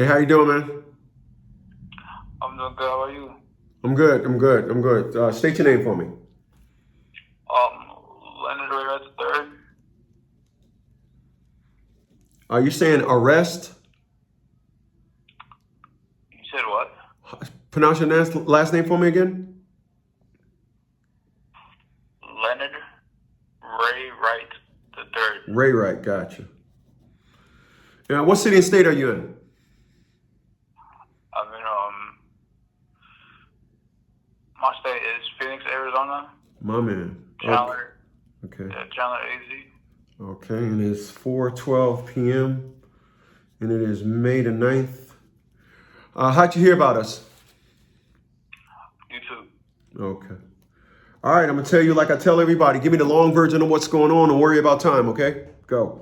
Hey, how you doing, man? I'm doing good. How are you? I'm good. I'm good. I'm good. State your name for me. Leonard Ray at the third. Are you saying arrest? You said what? Pronounce your last name for me again. Leonard Ray Wright the third. Ray Wright. Gotcha. Now, what city and state are you in? I'm in my state is Phoenix, Arizona. My man. Okay. Chandler, Okay. yeah, Chandler, AZ. Okay. And it's 4:12 p.m. and it is May the 9th. How'd you hear about us? YouTube. Okay. All right. I'm gonna tell you like I tell everybody. Give me the long version of what's going on. Don't worry about time. Okay. Go.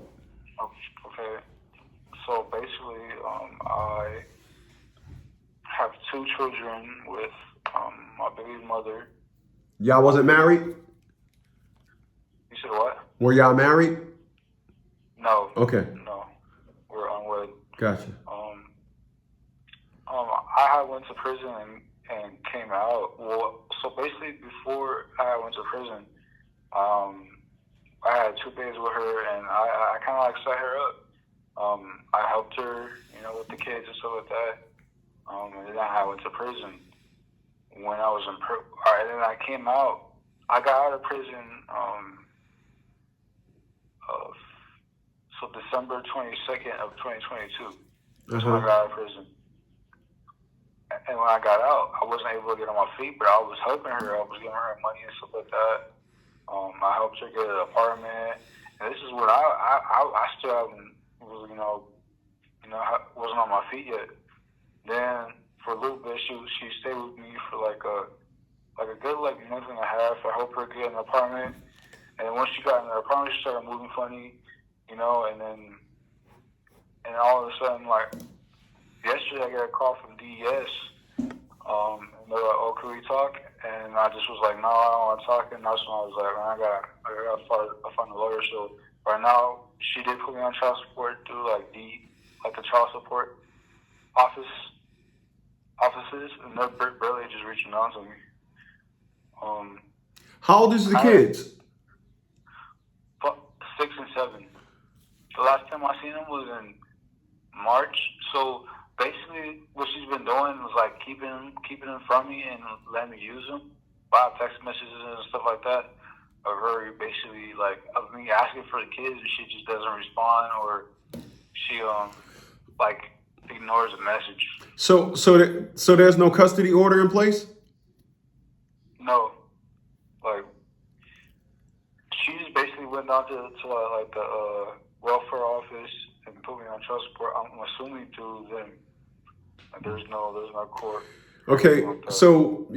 Okay. So basically, I have two children with my baby mother. Y'all wasn't married? You said what? Were y'all married? No, Okay. no, we're unwed. Gotcha. Um, I had went to prison and came out. Well, so basically, before I went to prison, I had 2 days with her, and I kind of like set her up. I helped her, with the kids and stuff like that. And then I went to prison. When I was in prison, and then I came out. I got out of prison. Uh, so December 22nd of 2022. That's when I got out of prison. And when I got out, I wasn't able to get on my feet, but I was helping her. I was giving her money and stuff like that. I helped her get an apartment, and this is what I still haven't, wasn't on my feet yet. Then for a little bit, she stayed with me for like a good month and a half. I helped her get an apartment, and once she got in the apartment, she started moving funny, and all of a sudden, like yesterday, I got a call from DES. And they're like, "Oh, can we talk?" And I just was like, "No, I don't want to talk." And that's when I was like, "Man, I gotta find a lawyer." So right now, she did put me on child support through the child support offices, and they're barely just reaching out to me. How old is the I kids? 6 and 7. The last time I seen them was in March. So basically, what she's been doing was like keeping them from me and letting me use them by text messages and stuff like that. Of her basically of me asking for the kids, and she just doesn't respond, or she ignores the message. So there's no custody order in place? No, like she just basically went down to the welfare office and put me on child support. I'm assuming through them. There's no court. Okay, so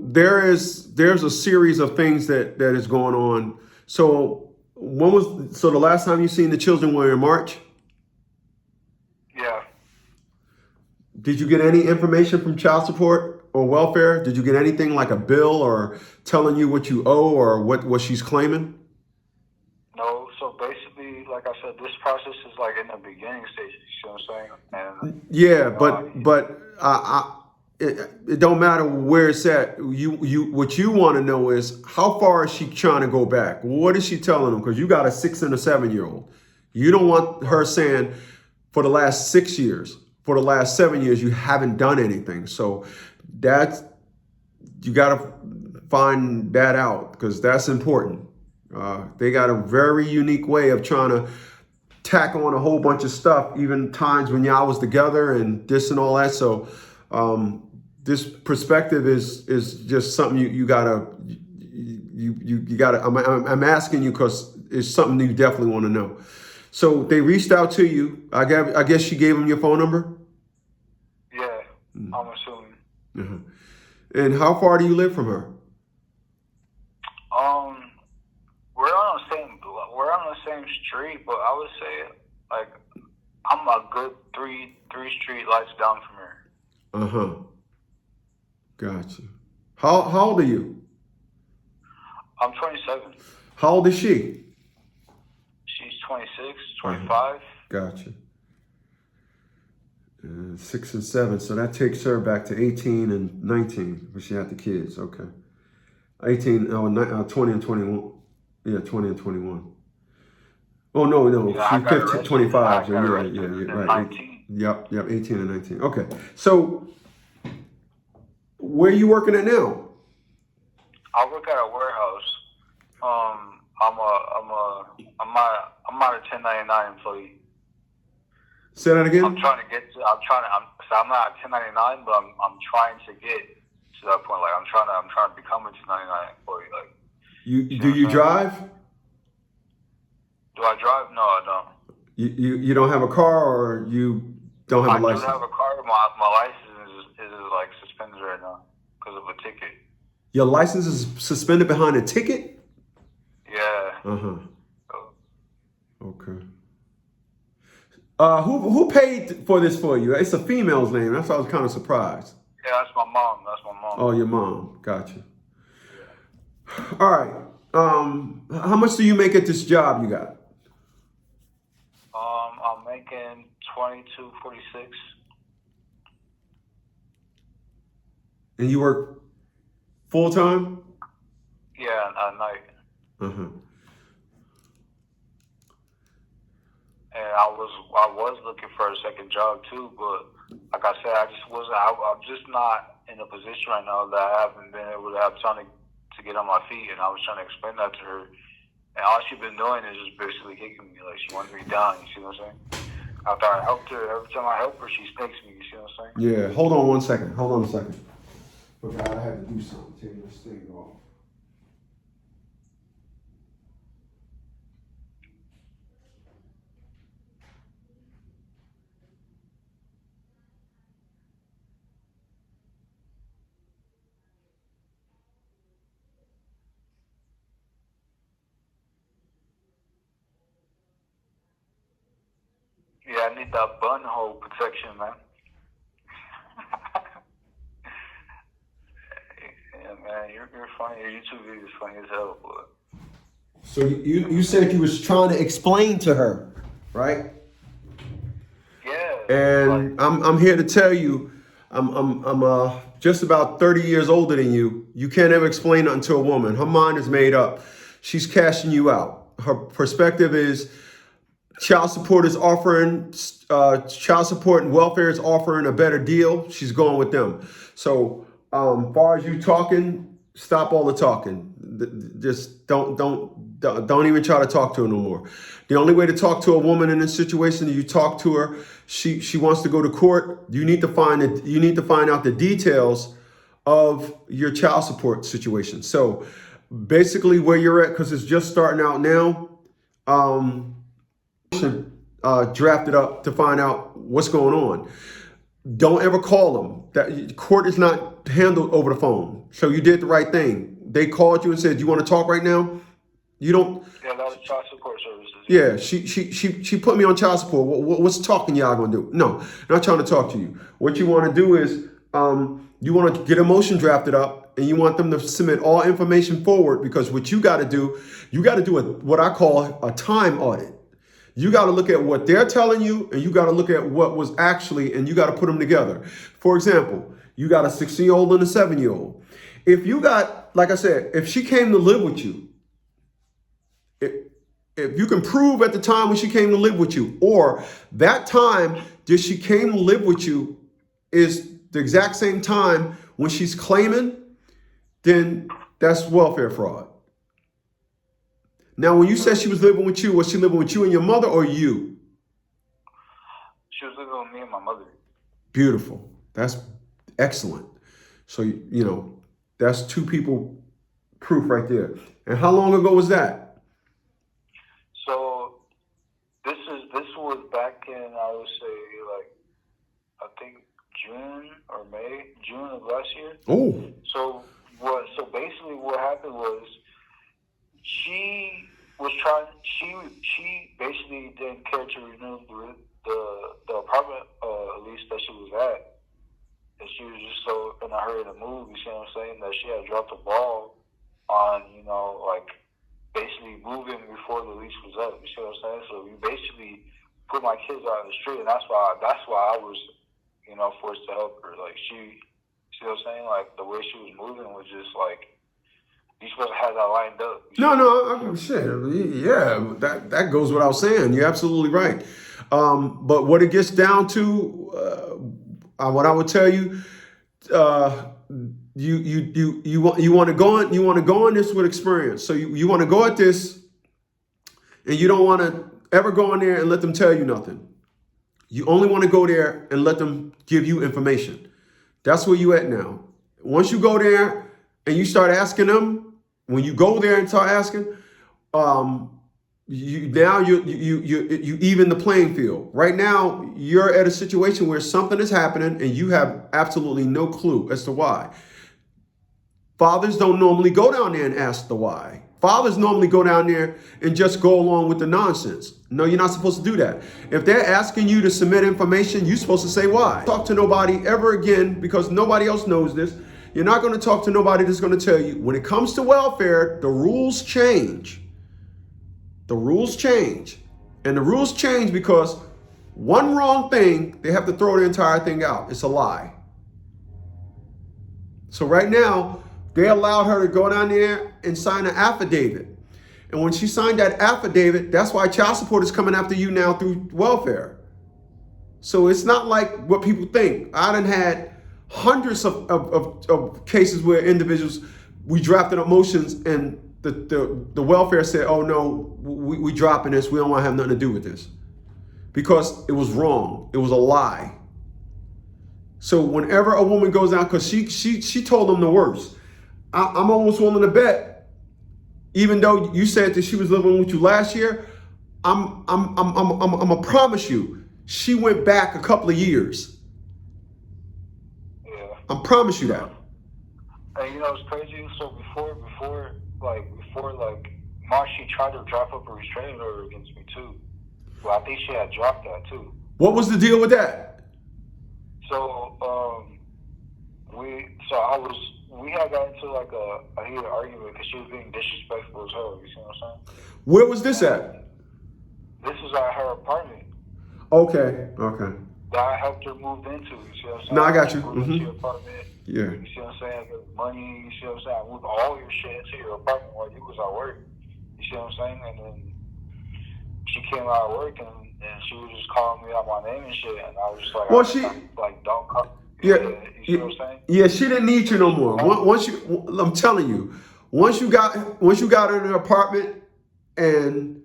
there's a series of things that is going on. So the last time you seen the children were in March? Yeah. Did you get any information from child support or welfare? Did you get anything like a bill or telling you what you owe or what she's claiming? No. So basically, like I said, this process is like in the beginning stages. You know what I'm saying? And Yeah, you know, it don't matter where it's at. What you want to know is how far is she trying to go back? What is she telling them? Because you got a 6 and a 7-year-old. You don't want her saying for the last 6 years, for the last 7 years, you haven't done anything. So you got to find that out because that's important. They got a very unique way of trying to tack on a whole bunch of stuff, even times when y'all was together and this and all that. So this perspective is just something you gotta you gotta. I'm asking you because it's something you definitely want to know. So they reached out to you. I guess she gave them your phone number. yeah, I'm assuming. Uh-huh. And how far do you live from her? Um, we're on the same street, but I would say like I'm a good three street lights down from her. Uh-huh. Gotcha. How old are you? I'm 27. How old is she? She's 26, Uh-huh. 25. Gotcha. 6 and 7. So that takes her back to 18 and 19, when she had the kids. Okay. 18, 20 and 21. Yeah, 20 and 21. Oh, no. Yeah, She I got 15, arrested. 25. I So got yeah, arrested at right. 19. Yep, 18 and 19. Okay. So where you working at now? I work at a warehouse. I'm not a 1099 employee. Say that again? I'm not a 1099, but I'm trying to get to that point. Like I'm trying to become a 1099 employee. Like, Do you drive? do I drive? No, I don't. You don't have a car, or you don't have a license? I do have a car. My license is like suspended right now because of a ticket. Your license is suspended behind a ticket? Yeah. Uh-huh. Okay. Who paid for this for you? It's a female's name. That's why I was kind of surprised. Yeah, that's my mom. Oh, your mom. Gotcha. All right. How much do you make at this job you got? I'm making $22.46. And you work full time? Yeah, at night. Uh-huh. And I was looking for a second job too, but like I said, I'm just not in a position right now that I haven't been able to have time to get on my feet, and I was trying to explain that to her, and all she's been doing is just basically kicking me, like she wants me down, you see what I'm saying? After I helped her, every time I help her, she stakes me, you see what I'm saying? Yeah, hold on one second. Okay, I had to do something. Take this thing off. Yeah, I need that bun hole protection, man. Yeah, man, you're funny. Your YouTube video is funny as hell, but. So you said you was trying to explain to her, right? Yeah. And I'm here to tell you, I'm just about 30 years older than you. You can't ever explain nothing to a woman. Her mind is made up. She's cashing you out. Her perspective is child support and welfare is offering a better deal. She's going with them. So, far as you talking, stop all the talking. Just don't even try to talk to her no more. The only way to talk to a woman in this situation is you talk to her. She wants to go to court. You need to find out the details of your child support situation. So basically where you're at, because it's just starting out now, drafted up to find out what's going on. Don't ever call them. That court is not handled over the phone. So you did the right thing. They called you and said, "You want to talk right now?" You don't. Yeah, that was child support services. Yeah, she put me on child support. What's talking y'all gonna do? No, not trying to talk to you. What you want to do is you want to get a motion drafted up, and you want them to submit all information forward, because what you got to do what I call a time audit. You got to look at what they're telling you, and you got to look at what was actually, and you got to put them together. For example, you got a 16-year-old and a 7-year-old. If you got, like I said, if she came to live with you, if you can prove at the time when she came to live with you, or that time that she came to live with you is the exact same time when she's claiming, then that's welfare fraud. Now, when you said she was living with you, was she living with you and your mother, or you? She was living with me and my mother. Beautiful. That's excellent. So, that's two people proof right there. And how long ago was that? So this was back in, I would say, I think June of last year. Oh. So basically what happened was she basically didn't care to renew the apartment lease that she was at. And she was just so in a hurry to move, you see what I'm saying, that she had dropped the ball on, basically moving before the lease was up. You see what I'm saying? So you basically put my kids out in the street, and that's why I was forced to help her. Like, see what I'm saying? Like, the way she was moving was just like, you supposed to have that lined up. No, shit. Yeah, that goes without saying. You're absolutely right. But what it gets down to, what I would tell you, you want to go on this with experience. So you want to go at this, and you don't want to ever go in there and let them tell you nothing. You only want to go there and let them give you information. That's where you at now. Once you go there and you start asking them, when you go there and start asking, you even the playing field. Right now, you're at a situation where something is happening and you have absolutely no clue as to why. Fathers don't normally go down there and ask the why. Fathers normally go down there and just go along with the nonsense. No, you're not supposed to do that. If they're asking you to submit information, you're supposed to say why. Talk to nobody ever again, because nobody else knows this. You're not going to talk to nobody that's going to tell you. When it comes to welfare, the rules change. The rules change. And the rules change because one wrong thing, they have to throw the entire thing out. It's a lie. So right now, they allowed her to go down there and sign an affidavit. And when she signed that affidavit, that's why child support is coming after you now through welfare. So it's not like what people think. I done had hundreds of cases where individuals, we drafted up motions and the welfare said, oh no, we dropping this. We don't want to have nothing to do with this. Because it was wrong. It was a lie. So whenever a woman goes out, because she told them the worst. I'm almost willing to bet, even though you said that she was living with you last year, I'm gonna promise you, she went back a couple of years. Yeah. I promise you that. And it's crazy. So before March, she tried to drop up a restraining order against me too. Well, I think she had dropped that too. What was the deal with that? So we had got into like a heated argument because she was being disrespectful as hell. You see what I'm saying? Where was this at? This is at her apartment. Okay. That I helped her move into. You see what I'm saying? No, I got you. Moved into your apartment. Yeah. You see what I'm saying? Get money. You see what I'm saying? I moved all your shit into your apartment while you was at work. You see what I'm saying? And then she came out of work and she was just calling me out my name and shit. And I was just like, don't come. Yeah, you see what I'm saying? Yeah, she didn't need you no more. I'm telling you, once you got her in her apartment, and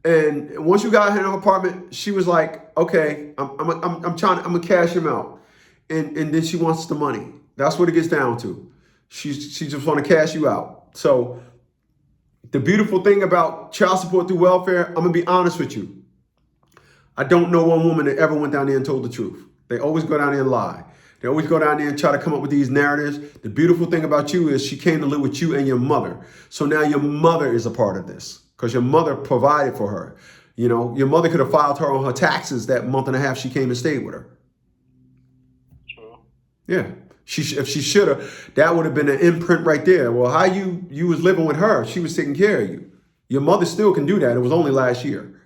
once you got her in her apartment, she was like, okay, I'm gonna cash him out, and then she wants the money. That's what it gets down to. She just want to cash you out. So the beautiful thing about child support through welfare, I'm gonna be honest with you. I don't know one woman that ever went down there and told the truth. They always go down there and lie. They always go down there and try to come up with these narratives. The beautiful thing about you is she came to live with you and your mother. So now your mother is a part of this because your mother provided for her. Your mother could have filed her on her taxes that month and a half she came and stayed with her. True. Yeah. If she should have, that would have been an imprint right there. Well, how you was living with her, she was taking care of you. Your mother still can do that. It was only last year.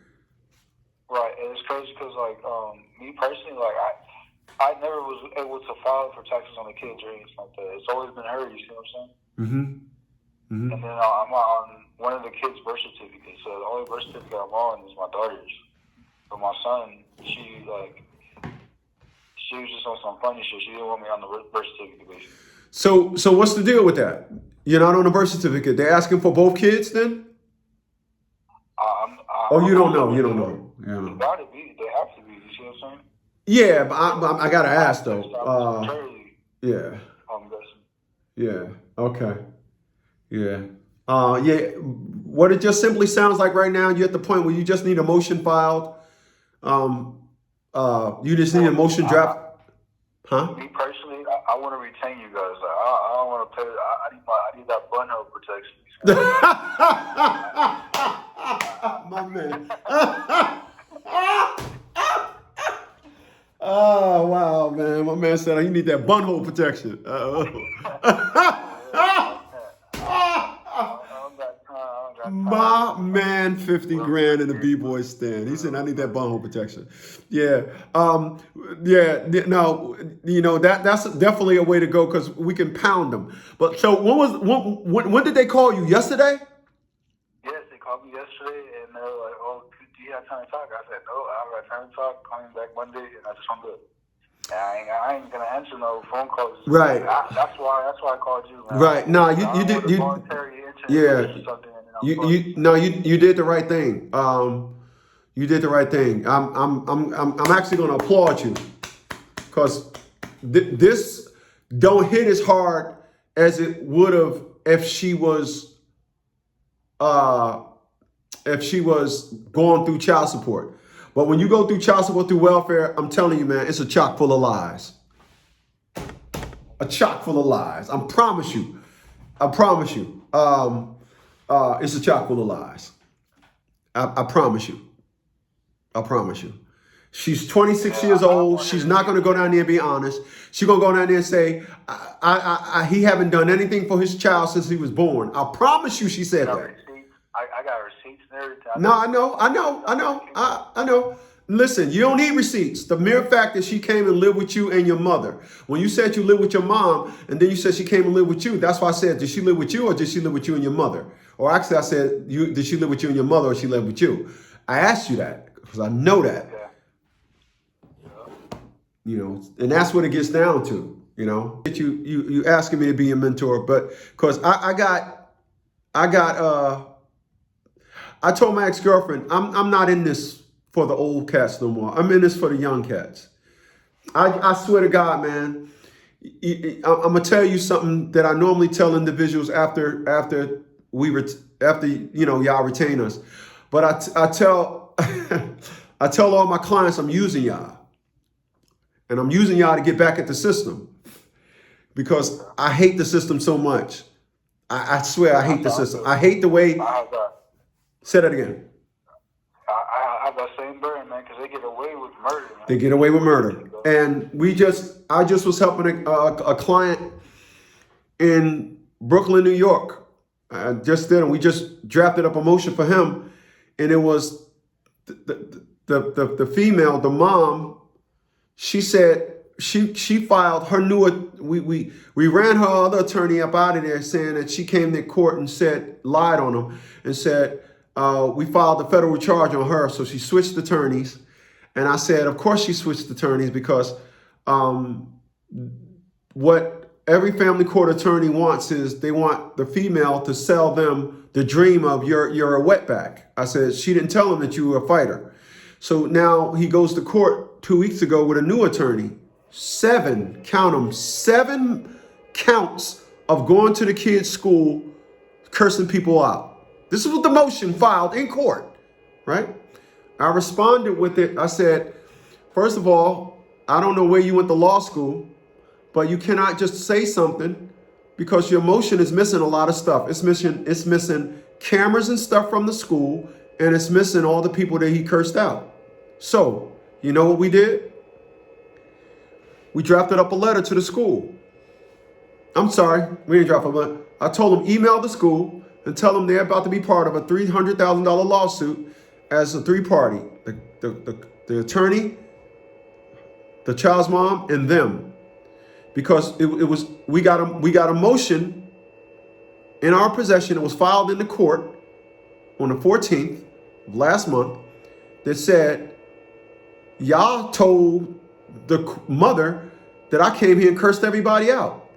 Right, and it's crazy because me personally, I never was able to file for taxes on the kids or anything like that. It's always been her. You see what I'm saying? Mm-hmm. And then I'm on one of the kids' birth certificates. So the only birth certificate I'm on is my daughter's. But my son, she was just on some funny shit. She didn't want me on the birth certificate, basically. So what's the deal with that? You're not on the birth certificate. They're asking for both kids then? You don't know. You don't know. Yeah. They gotta be. They have to be. You see what I'm saying? Yeah, but I gotta ask though. Yeah. I'm guessing. Yeah. Okay. Yeah. Yeah. What it just simply sounds like right now, you're at the point where you just need a motion filed. You just need a motion draft. Huh? Me personally, I want to retain you guys. I don't want to pay. I need that bundle protection. My man. Oh, wow, man. My man said you need that bunhole protection. My man, 50. 50 grand in the B-boy stand. He said, I need that butthole protection. Yeah. Yeah. No, you know, that's definitely a way to go because we can pound them. But so when did they call you? Yesterday? Yes, they called me yesterday, and they were like, "Oh, do you have time to talk?" I said, "No, I don't have time to talk. Call me back Monday," and I just hung up. I ain't gonna answer no phone calls. Right. That's why I called you, man. Right. No, you did you did the right thing. You did the right thing. I'm actually going to applaud you because this don't hit as hard as it would have if she was going through child support. But when you go through child support through welfare, I'm telling you, man, it's a chock full of lies. A chock full of lies. I promise you. It's a chock full of lies. I promise you. I promise you. She's 26 years old. She's not going to go down there and be honest. She's going to go down there and say, he haven't done anything for his child since he was born. I promise you she said that. I got receipts and everything. No, I know. Listen, you don't need receipts. The mere fact that she came and lived with you and your mother. When you said you lived with your mom, and then you said she came and lived with you, that's why I said, did she live with you or did she live with you and your mother? Or actually, I said, did she live with you and your mother or she lived with you? I asked you that because I know that. You know, and that's what it gets down to. You know, you asking me to be your mentor, but because I told my ex-girlfriend, I'm not in this for the old cats no more. I'm in this for the young cats. I swear to God, man, I'm gonna tell you something that I normally tell individuals after y'all retain us. But I tell I tell all my clients I'm using y'all, and I'm using y'all to get back at the system because I hate the system so much. I swear I hate the system. I hate the way. Say that again. I have that same burden, man, because they get away with murder. Man. They get away with murder. And I just was helping a client in Brooklyn, New York. I just did, and we just drafted up a motion for him. And it was the female, the mom, she said she filed her new, we ran her other attorney up out of there saying that she came to court and lied on him and said, we filed a federal charge on her, so she switched attorneys. And I said, of course she switched attorneys because what every family court attorney wants is they want the female to sell them the dream of you're a wetback. I said, she didn't tell him that you were a fighter. So now he goes to court 2 weeks ago with a new attorney. 7 counts of going to the kid's school, cursing people out. This is what the motion filed in court, right? I responded with it. I said, first of all, I don't know where you went to law school, but you cannot just say something because your motion is missing a lot of stuff. It's missing cameras and stuff from the school, and it's missing all the people that he cursed out. So, you know what we did? We drafted up a letter to the school. I'm sorry, we didn't draft a letter. I told them email the school and tell them they're about to be part of a $300,000 lawsuit as a 3-party, the attorney, the child's mom, and them, because we got a motion in our possession. It was filed in the court on the 14th of last month that said y'all told the mother that I came here and cursed everybody out.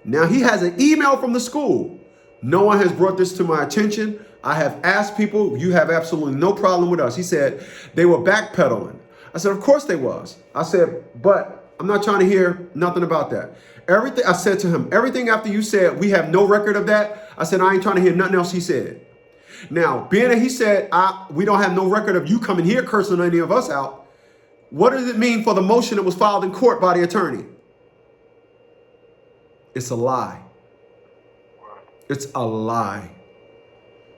Now he has an email from the school. No one has brought this to my attention. I have asked people, you have absolutely no problem with us. He said they were backpedaling. I said, of course they was. I said, but I'm not trying to hear nothing about that. Everything I said to him, everything after you said, we have no record of that. I said, I ain't trying to hear nothing else he said. Now, being that he said, we don't have no record of you coming here cursing any of us out. What does it mean for the motion that was filed in court by the attorney? It's a lie. It's a lie.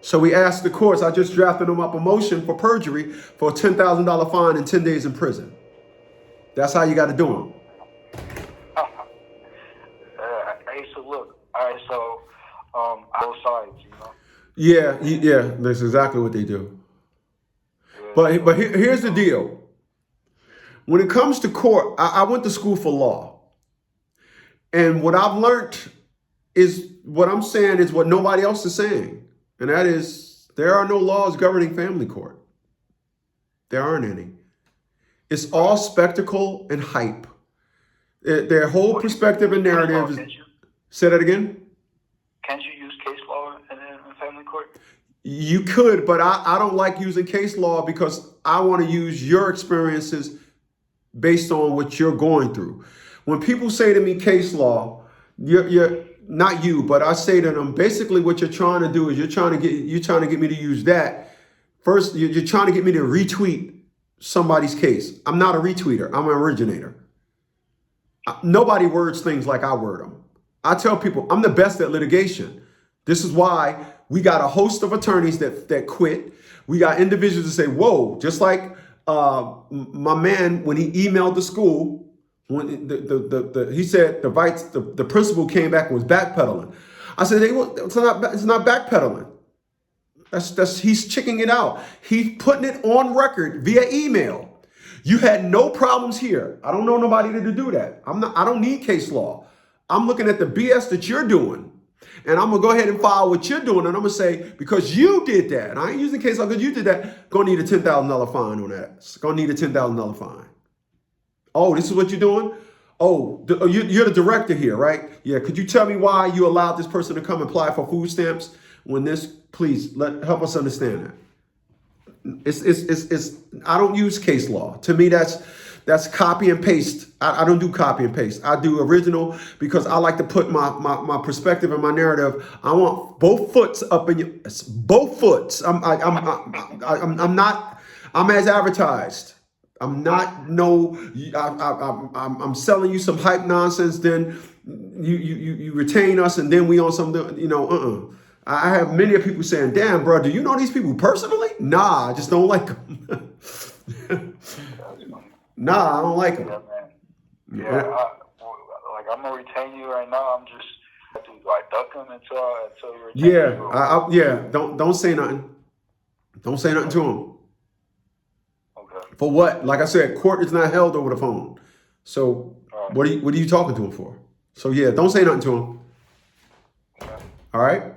So we asked the courts, I just drafted them up a motion for perjury for a $10,000 fine and 10 days in prison. That's how you got to do them. Hey, so look, all right, so both sides, you know? Yeah, that's exactly what they do. But here's the deal. When it comes to court, I went to school for law. And what I've learned is what I'm saying is what nobody else is saying. And that is there are no laws governing family court. There aren't any. It's all spectacle and hype. Their whole perspective and narrative is... Say that again? Can't you use case law in family court? You could, but I don't like using case law because I want to use your experiences based on what you're going through. When people say to me case law, you're not you, but I say to them, basically what you're trying to do is you're trying to get me to use that. First, you're trying to get me to retweet somebody's case. I'm not a retweeter. I'm an originator. Nobody words things like I word them. I tell people I'm the best at litigation. This is why we got a host of attorneys that quit. We got individuals that say, whoa, just like my man, when he emailed the school, when he said the principal came back and was backpedaling. I said, hey, well, it's not backpedaling. He's checking it out. He's putting it on record via email. You had no problems here. I don't know nobody to do that. I don't need case law. I'm looking at the BS that you're doing. And I'm going to go ahead and file what you're doing. And I'm going to say, because you did that, and I ain't using case law because you did that, going to need a $10,000 fine on that. It's going to need a $10,000 fine. Oh, this is what you're doing? Oh, you're the director here, right? Yeah. Could you tell me why you allowed this person to come apply for food stamps when this, please help us understand that. I don't use case law. To me, that's copy and paste. I don't do copy and paste. I do original because I like to put my perspective and my narrative. I want both foots up in your both foots. I'm as advertised. I'm not I'm selling you some hype nonsense. Then you retain us, and then we on some I have many people saying, damn, bro, do you know these people personally? Nah, I just don't like them. Nah, I don't like them. Yeah, man. I'm going to retain you right now. I'm just, do I duck them until you retain you? Yeah, don't say nothing. Don't say nothing to them. Okay. For what? Like I said, court is not held over the phone. So what are you talking to him for? So yeah, don't say nothing to him. Okay. All right?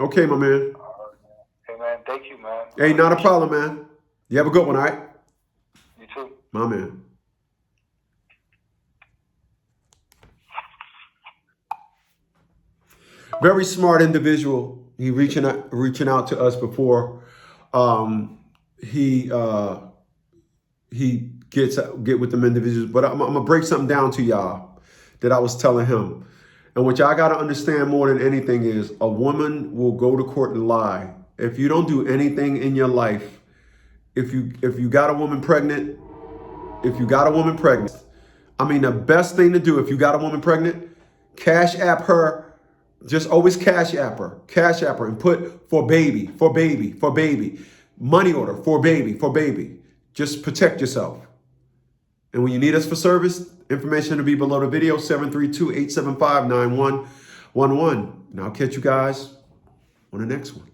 Okay, my man. Hey, man. Thank you, man. Hey, not a problem, man. You have a good one, all right? You too. My man. Very smart individual. He reaching out to us before he get with them individuals. But I'm gonna break something down to y'all that I was telling him. And what y'all got to understand more than anything is a woman will go to court and lie. If you don't do anything in your life, if you got a woman pregnant, I mean, the best thing to do if you got a woman pregnant, cash app her, just always cash app her and put for baby, money order for baby. Just protect yourself. And when you need us for service, information to be below the video, 732-875-9111. And I'll catch you guys on the next one.